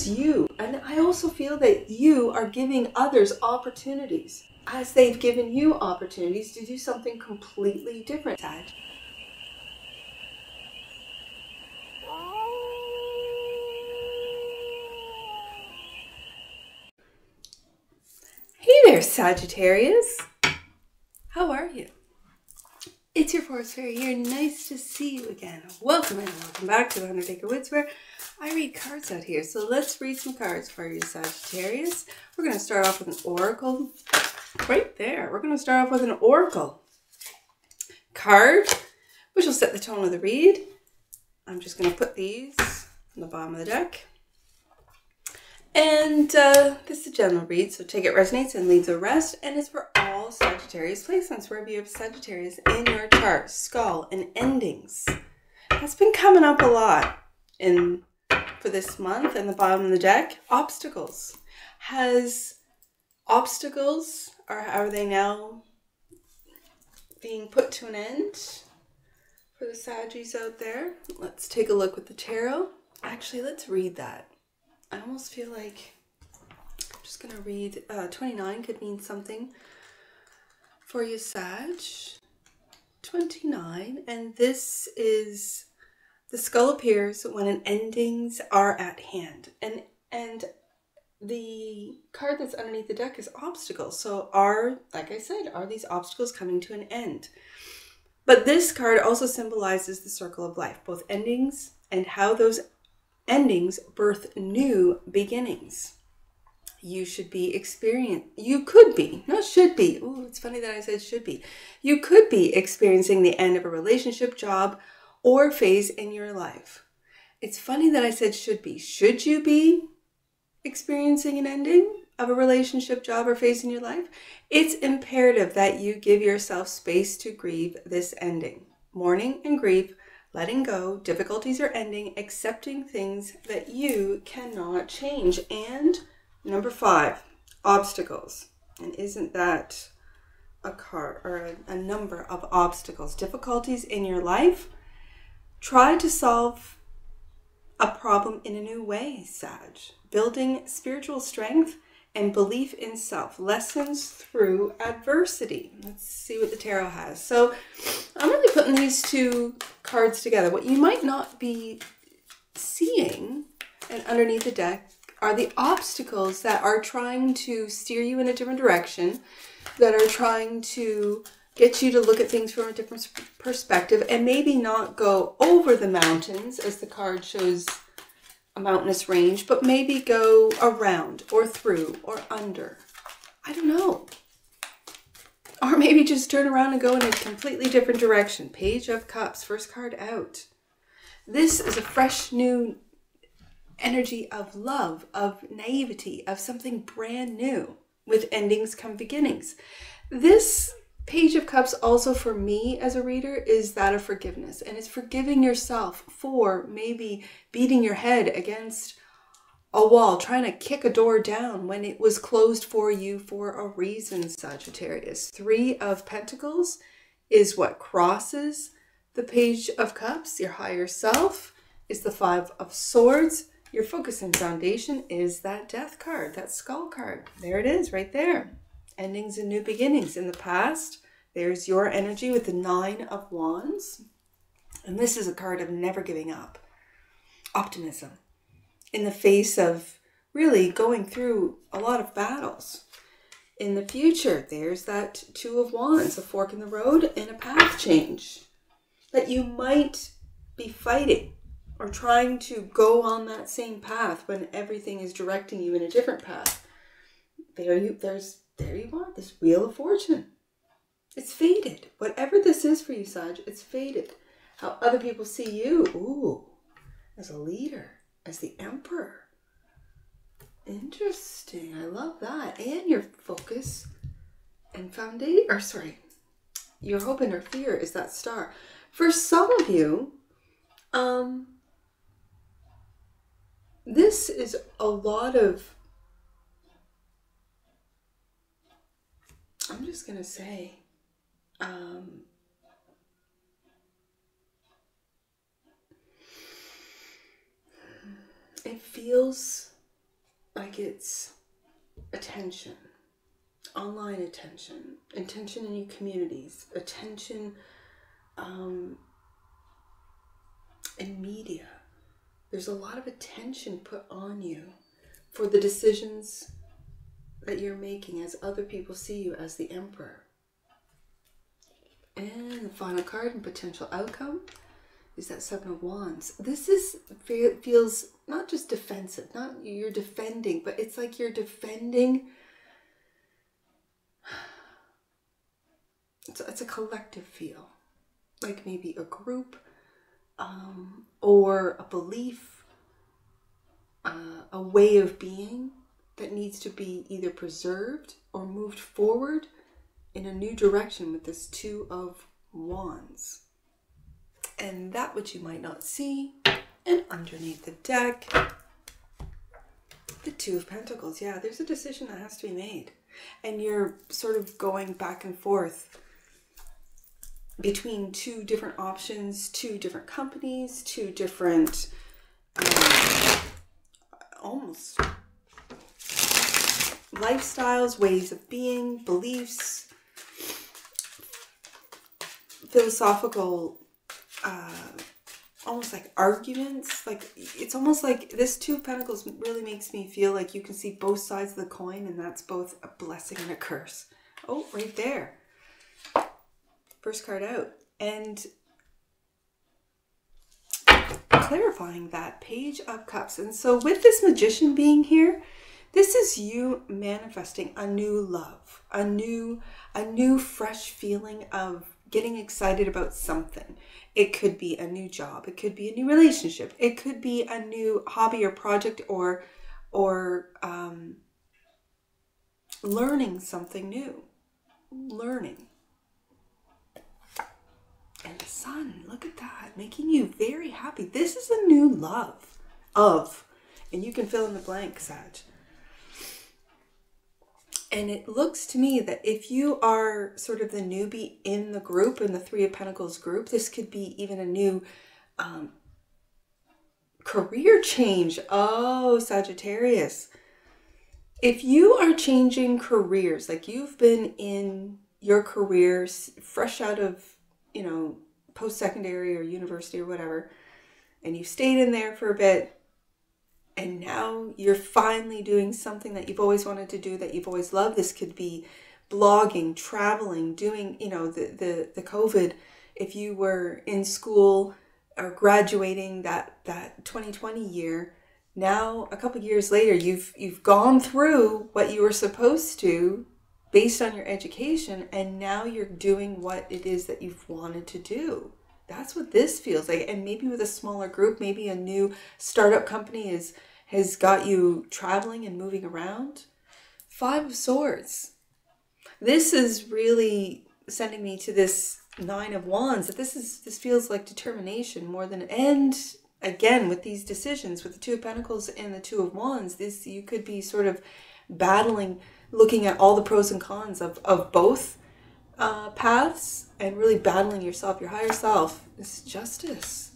you. And I also feel that you are giving others opportunities as they've given you opportunities to do something completely different, Sag. Hey there, Sagittarius. How are you? It's your Forest Fairy here. Nice to see you again. Welcome and welcome back to the Undertaker Woods, where I read cards out here. So let's read some cards for you, Sagittarius. We're going to start off with an oracle. Right there. We're going to start off with an oracle card, which will set the tone of the read. I'm just going to put these on the bottom of the deck. And this is a general read, so take it resonates and leave the rest. And it's for all Sagittarius placements, wherever you have Sagittarius in your chart. Skull and endings. That's been coming up a lot for this month. And the bottom of the deck, obstacles. Has obstacles, or are they now being put to an end for the Saggies out there? Let's take a look with the tarot. Actually, let's read that. I almost feel like I'm just going to read 29 could mean something for you, Sag. 29, and this is the skull appears when endings are at hand. And the card that's underneath the deck is obstacles. So like I said, are these obstacles coming to an end? But this card also symbolizes the circle of life, both endings and how those endings birth new beginnings. You should be you could be, not should be. Ooh, it's funny that I said should be. You could be experiencing the end of a relationship, job, or phase in your life. It's funny that I said should be. Should you be experiencing an ending of a relationship, job, or phase in your life? It's imperative that you give yourself space to grieve this ending. Mourning and grief, letting go, difficulties are ending, accepting things that you cannot change. And number 5, obstacles. And isn't that a card or a number of obstacles? Difficulties in your life. Try to solve a problem in a new way, Sag. Building spiritual strength and belief in self. Lessons through adversity. Let's see what the tarot has. So I'm really putting these two cards together. What you might not be seeing and underneath the deck are the obstacles that are trying to steer you in a different direction, that are trying to get you to look at things from a different perspective and maybe not go over the mountains, as the card shows a mountainous range, but maybe go around or through or under. I don't know. Or maybe just turn around and go in a completely different direction. Page of Cups, first card out. This is a fresh new energy of love, of naivety, of something brand new. With endings come beginnings. This Page of Cups also for me as a reader is that of forgiveness, and it's forgiving yourself for maybe beating your head against a wall, trying to kick a door down when it was closed for you for a reason, Sagittarius. 3 of Pentacles is what crosses the Page of Cups. Your higher self is the 5 of Swords. Your focus and foundation is that Death card, that Skull card. There it is right there. Endings and new beginnings. In the past, there's your energy with the 9 of Wands. And this is a card of never giving up. Optimism. In the face of really going through a lot of battles. In the future, there's that 2 of Wands, a fork in the road and a path change. That you might be fighting or trying to go on that same path when everything is directing you in a different path. There you are, this Wheel of Fortune. It's faded. Whatever this is for you, Sag, it's faded. How other people see you, ooh, as a leader, as the Emperor. Interesting. I love that. And your focus and foundation, or sorry, your hope and your fear is that Star. For some of you, this is a lot of, I'm just going to say, it feels like it's attention, online attention, attention in your communities, attention in media. There's a lot of attention put on you for the decisions that you're making as other people see you as the Emperor. And the final card and potential outcome is that Seven of Wands. This feels not just defensive, not you're defending, but it's like you're defending. It's a collective feel, like maybe a group or a belief, a way of being that needs to be either preserved or moved forward in a new direction with this Two of Wands. And that which you might not see, and underneath the deck, the Two of Pentacles. Yeah, there's a decision that has to be made. And you're sort of going back and forth between two different options, two different companies, two different almost lifestyles, ways of being, beliefs, philosophical, almost like arguments. Like it's almost like this Two of Pentacles really makes me feel like you can see both sides of the coin, and that's both a blessing and a curse. Oh, right there. First card out. And clarifying that, Page of Cups. And so with this Magician being here, this is you manifesting a new love, a new fresh feeling of getting excited about something. It could be a new job. It could be a new relationship. It could be a new hobby or project, or learning something new. Learning. And the Sun, look at that, making you very happy. This is a new love of, and you can fill in the blank, Sag. And it looks to me that if you are sort of the newbie in the group, in the Three of Pentacles group, this could be even a new career change. Oh, Sagittarius. If you are changing careers, like you've been in your career fresh out of, you know, post-secondary or university or whatever, and you stayed in there for a bit, and now you're finally doing something that you've always wanted to do, that you've always loved. This could be blogging, traveling, doing, you know, the COVID. If you were in school or graduating that 2020 year, now a couple years later, you've gone through what you were supposed to based on your education, and now you're doing what it is that you've wanted to do. That's what this feels like. And maybe with a smaller group, maybe a new startup company has got you traveling and moving around. Five of Swords. This is really sending me to this Nine of Wands, that this feels like determination more than, and again with these decisions with the Two of Pentacles and the Two of Wands, this, you could be sort of battling, looking at all the pros and cons of both paths, and really battling yourself, your higher self. This is Justice.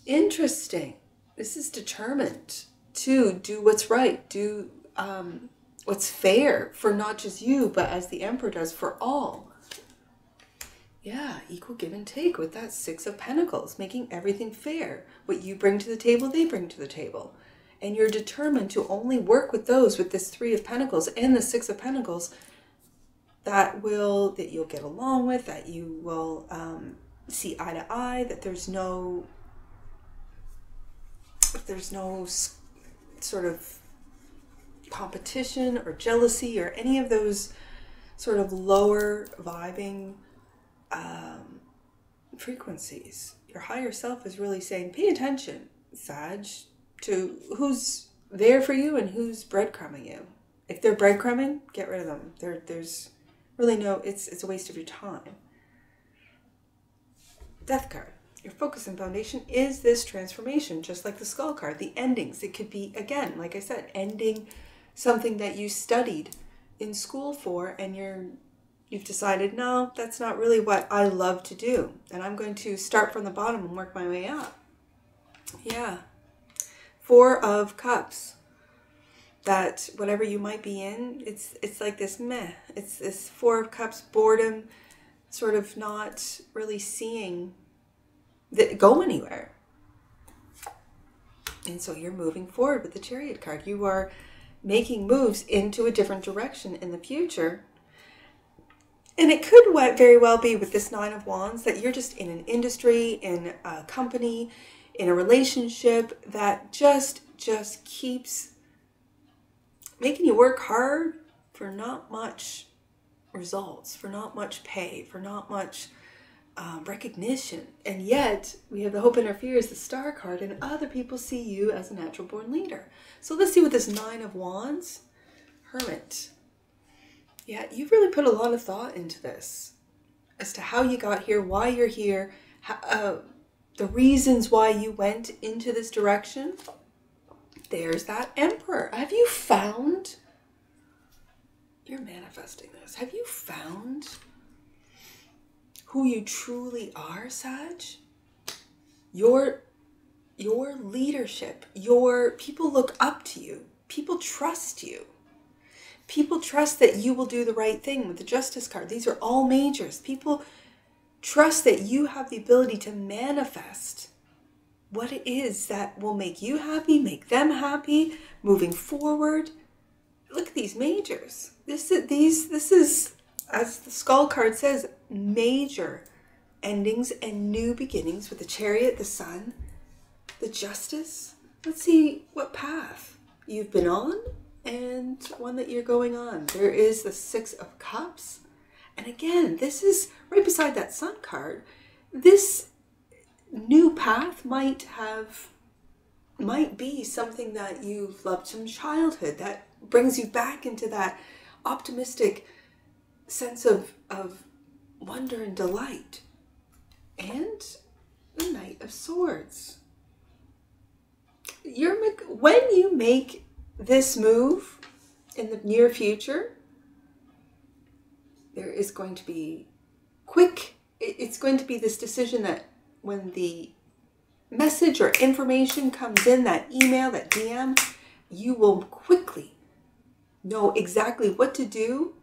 Interesting. This is determined to do what's right, do what's fair for not just you, but as the Emperor does for all. Yeah, equal give and take with that Six of Pentacles, making everything fair. What you bring to the table, they bring to the table. And you're determined to only work with those with this Three of Pentacles and the Six of Pentacles that you'll get along with, that you will see eye to eye, that there's no sort of competition or jealousy or any of those sort of lower vibing frequencies. Your higher self is really saying, pay attention, Sag, to who's there for you and who's breadcrumbing you. If they're breadcrumbing, get rid of them. There's really no, it's a waste of your time. Death card. Your focus and foundation is this transformation, just like the Skull card, the endings. It could be, again, like I said, ending something that you studied in school for, and you've decided, no, that's not really what I love to do, and I'm going to start from the bottom and work my way up. Yeah. Four of Cups. that whatever you might be in, it's like this meh. It's this Four of Cups, boredom, sort of not really seeing that go anywhere. And so you're moving forward with the Chariot card. You are making moves into a different direction in the future. And it could very well be with this Nine of Wands that you're just in an industry, in a company, in a relationship that just keeps making you work hard for not much results, for not much pay, for not much recognition. And yet we have the Hope and Our Fears, the Star card, and other people see you as a natural born leader. So let's see what this Nine of Wands, Hermit. Yeah, you've really put a lot of thought into this as to how you got here, why you're here, how, the reasons why you went into this direction. There's that Emperor. Have you found, you're manifesting this, have you found who you truly are, Sag? Your leadership, people look up to you. People trust you. People trust that you will do the right thing with the Justice card. These are all majors. People trust that you have the ability to manifest what it is that will make you happy, make them happy, moving forward. Look at these majors. This is, as the Skull card says, major endings and new beginnings with the Chariot, the Sun, the Justice. Let's see what path you've been on and one that you're going on. There is the Six of Cups. And again, this is right beside that Sun card. This new path might be something that you've loved from childhood that brings you back into that optimistic sense of wonder and delight. And the Knight of Swords. When you make this move in the near future, there is going to be it's going to be this decision that when the message or information comes in, that email, that DM, you will quickly know exactly what to do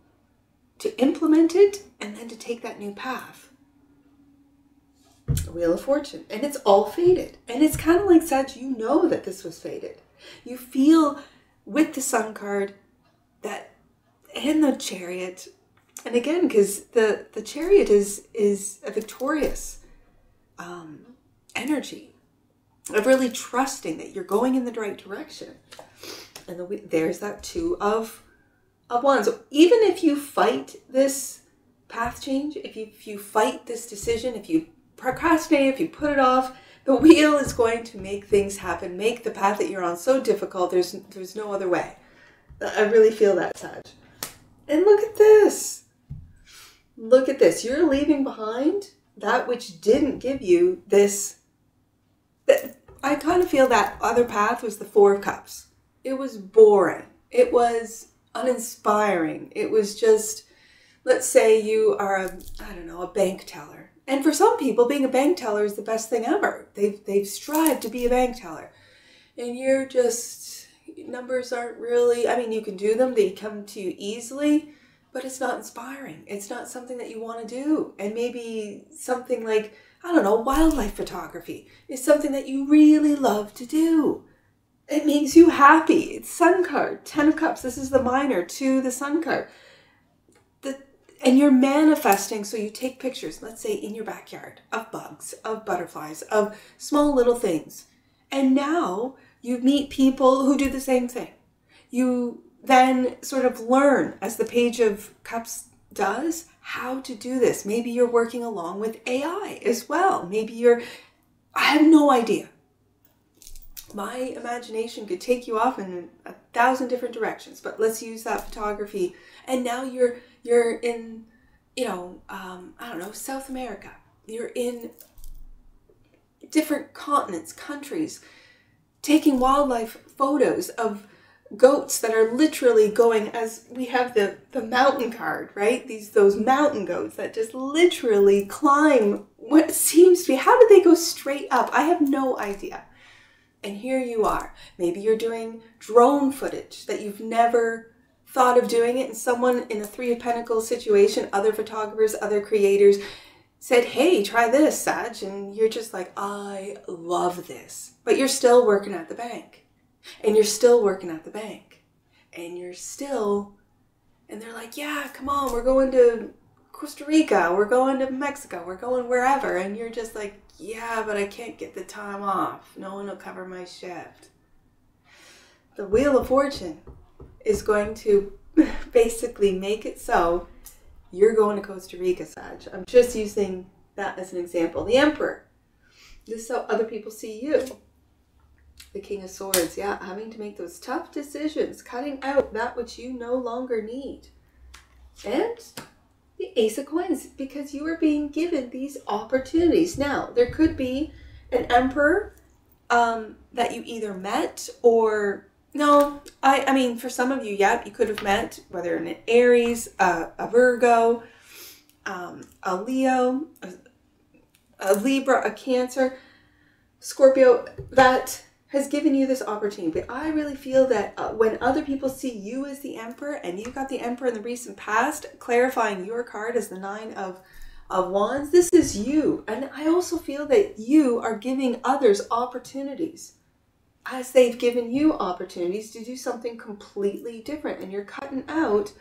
to implement it and then to take that new path. The Wheel of Fortune. And it's all fated. And it's kind of like, Sag, you know that this was fated. You feel with the Sun card that, and the Chariot, and again, because the Chariot is a victorious energy of really trusting that you're going in the right direction. And there's that Two of Wands. So even if you fight this path change, if you fight this decision, if you procrastinate, if you put it off, the wheel is going to make things happen, make the path that you're on so difficult, there's no other way. I really feel that, Sag. And look at this. Look at this. You're leaving behind that which didn't give you this. I kind of feel that other path was the Four of Cups. It was boring. It was uninspiring. It was just, let's say you are a bank teller. And for some people, being a bank teller is the best thing ever. They've strived to be a bank teller. And you're just, numbers aren't really, I mean, you can do them. They come to you easily, but it's not inspiring. It's not something that you want to do. And maybe something like, I don't know, wildlife photography is something that you really love to do. It makes you happy. It's Sun card, Ten of Cups. This is the minor to the Sun card. And you're manifesting, so you take pictures, let's say in your backyard, of bugs, of butterflies, of small little things. And now you meet people who do the same thing. You then sort of learn, as the Page of Cups does, how to do this. Maybe you're working along with AI as well. Maybe I have no idea. My imagination could take you off in 1,000 different directions, but let's use that photography. And now you're in, I don't know, South America. You're in different continents, countries, taking wildlife photos of goats that are literally going, as we have the mountain card, right? Those mountain goats that just literally climb what seems to be, how did they go straight up? I have no idea. And here you are. Maybe you're doing drone footage that you've never thought of doing it, and someone in a Three of Pentacles situation, other photographers, other creators said, hey, try this, Sag. And you're just like, I love this. But you're still working at the bank. And you're still working at the bank. And you're still, and they're like, yeah, come on, we're going to Costa Rica, we're going to Mexico, we're going wherever. And you're just like, yeah, but I can't get the time off. No one will cover my shift. The Wheel of Fortune is going to basically make it so you're going to Costa Rica, Sag. I'm just using that as an example. The Emperor. This is how other people see you. The King of Swords. Yeah, having to make those tough decisions. Cutting out that which you no longer need. And the Ace of Coins. Because you are being given these opportunities. Now, there could be an Emperor that you either met or... No, I mean, for some of you, yeah, you could have met, whether an Aries, a Virgo, a Leo, a Libra, a Cancer, Scorpio, that has given you this opportunity. But I really feel that when other people see you as the Emperor, and you got the Emperor in the recent past, clarifying your card as the Nine of Wands, this is you. And I also feel that you are giving others opportunities, as they've given you opportunities to do something completely different. And you're cutting out.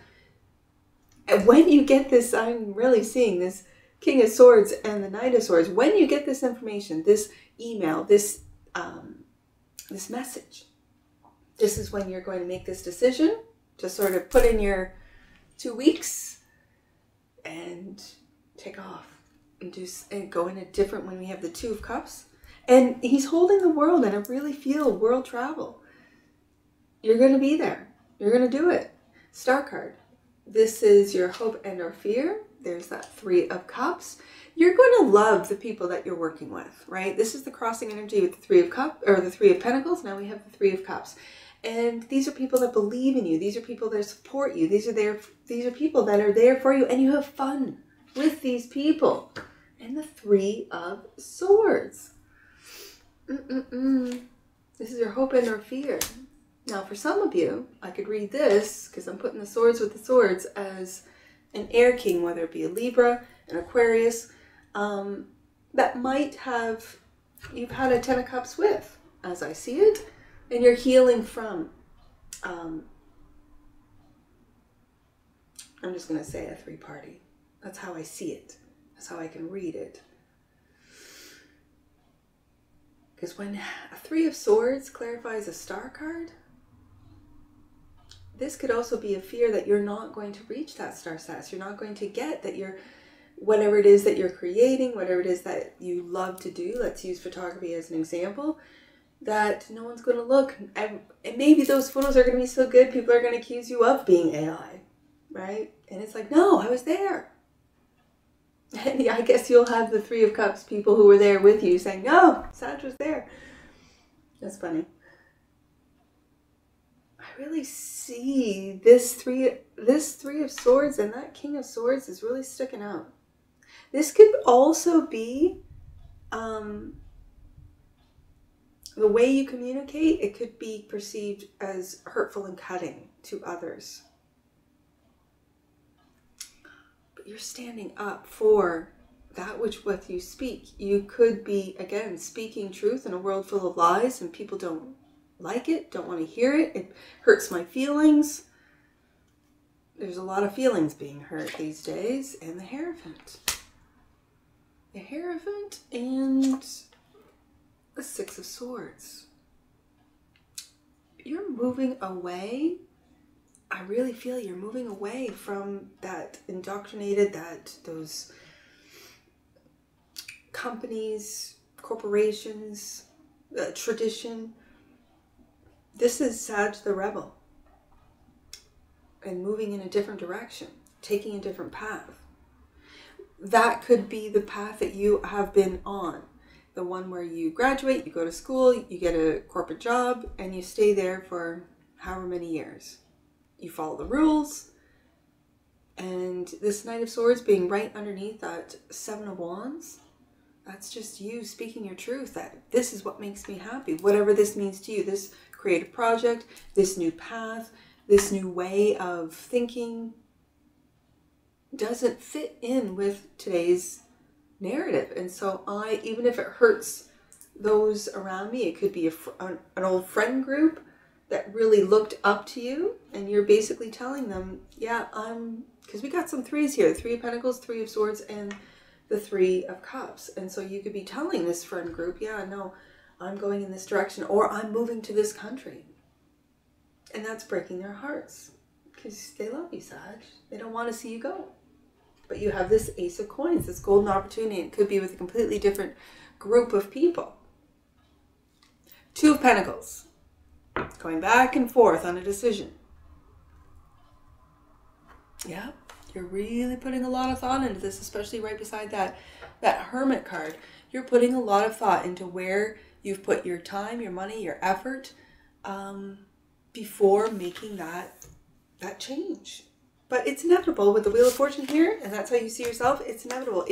And when you get this, I'm really seeing this King of Swords and the Knight of Swords. When you get this information, this email, this message, this is when you're going to make this decision to sort of put in your 2 weeks and take off and go in a different, when we have the Two of Cups. And he's holding the world, and I really feel world travel. You're going to be there. You're going to do it. Star card. This is your hope and or fear. There's that Three of Cups. You're going to love the people that you're working with, right? This is the crossing energy with the Three of Cups, or the Three of Pentacles. Now we have the Three of Cups. And these are people that believe in you. These are people that support you. These are people that are there for you, and you have fun with these people. And the Three of Swords. This is your hope and or fear. Now, for some of you, I could read this, because I'm putting the Swords with the Swords, as an air king, whether it be a Libra, an Aquarius, that might have, you've had a Ten of Cups with, as I see it, and you're healing from, I'm just going to say a three-party. That's how I see it. That's how I can read it. Because when a Three of Swords clarifies a star card, this could also be a fear that you're not going to reach that star status. You're not going to get that you're, whatever it is that you're creating, whatever it is that you love to do, let's use photography as an example, that no one's going to look. And maybe those photos are going to be so good, people are going to accuse you of being AI, right? And it's like, no, I was there. And I guess you'll have the Three of Cups people who were there with you saying, no, Sag was there. That's funny. I really see this three of Swords, and that King of Swords is really sticking out. This could also be the way you communicate. It could be perceived as hurtful and cutting to others. You're standing up for that which with you speak. You could be, again, speaking truth in a world full of lies, and people don't like it, don't want to hear it. It hurts my feelings. There's a lot of feelings being hurt these days. And the Hierophant. The Hierophant and the Six of Swords. You're moving away. I really feel you're moving away from that indoctrinated, those companies, corporations, tradition. This is Sag the Rebel. And moving in a different direction, taking a different path. That could be the path that you have been on. The one where you graduate, you go to school, you get a corporate job, and you stay there for however many years. You follow the rules, and this Knight of Swords being right underneath that Seven of Wands, That's just you speaking your truth, that this is what makes me happy. Whatever this means to you, this creative project, this new path, this new way of thinking doesn't fit in with today's narrative. And so even if it hurts those around me, it could be an old friend group that really looked up to you, and you're basically telling them, yeah, because we got some threes here, 3 of Pentacles, 3 of Swords, and the 3 of Cups. And so you could be telling this friend group, yeah, no, I'm going in this direction, or I'm moving to this country. And that's breaking their hearts because they love you, Sag. They don't want to see you go. But you have this Ace of Coins, this golden opportunity. It could be with a completely different group of people. 2 of Pentacles. Going back and forth on a decision. Yeah, you're really putting a lot of thought into this, especially right beside that Hermit card. You're putting a lot of thought into where you've put your time, your money, your effort before making that change. But it's inevitable with the Wheel of Fortune here, and that's how you see yourself. It's inevitable.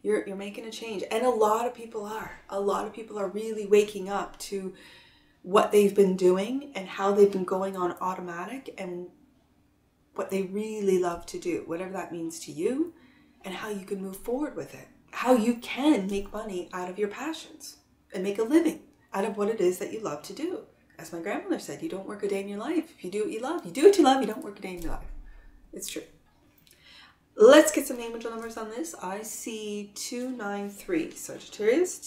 You're making a change. And a lot of people are. A lot of people are really waking up to what they've been doing and how they've been going on automatic and what they really love to do, whatever that means to you, and how you can move forward with it. How you can make money out of your passions and make a living out of what it is that you love to do. As my grandmother said, you don't work a day in your life. If you do what you love, you do what you love, you don't work a day in your life. It's true. Let's get some angel numbers on this. I see 293. Sagittarius,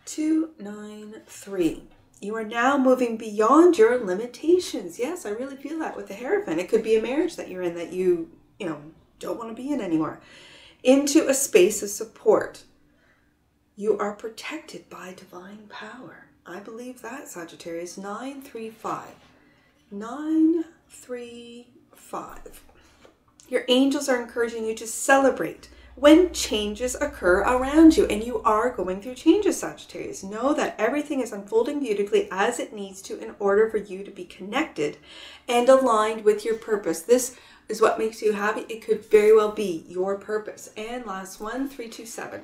293. You are now moving beyond your limitations. Yes, I really feel that with the Hierophant. It could be a marriage that you're in that you don't want to be in anymore. Into a space of support. You are protected by divine power. I believe that, Sagittarius. 935. 935. Your angels are encouraging you to celebrate when changes occur around you, and you are going through changes, Sagittarius. Know that everything is unfolding beautifully as it needs to in order for you to be connected and aligned with your purpose. This is what makes you happy. It could very well be your purpose. And last one, 327.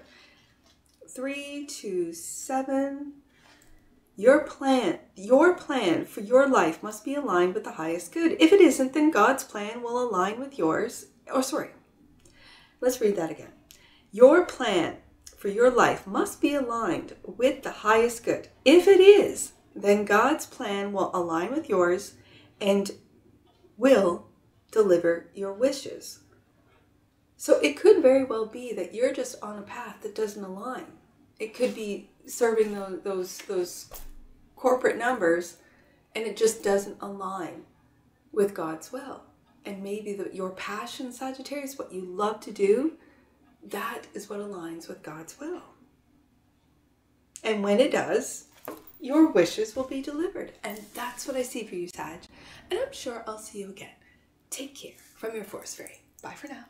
327. Your plan for your life must be aligned with the highest good. If it isn't, then God's plan will align with yours. Let's read that again. Your plan for your life must be aligned with the highest good. If it is, then God's plan will align with yours and will deliver your wishes. So it could very well be that you're just on a path that doesn't align. It could be serving those corporate numbers, and it just doesn't align with God's will. And maybe your passion, Sagittarius, what you love to do, that is what aligns with God's will. And when it does, your wishes will be delivered. And that's what I see for you, Sag. And I'm sure I'll see you again. Take care from your Force Fairy. Bye for now.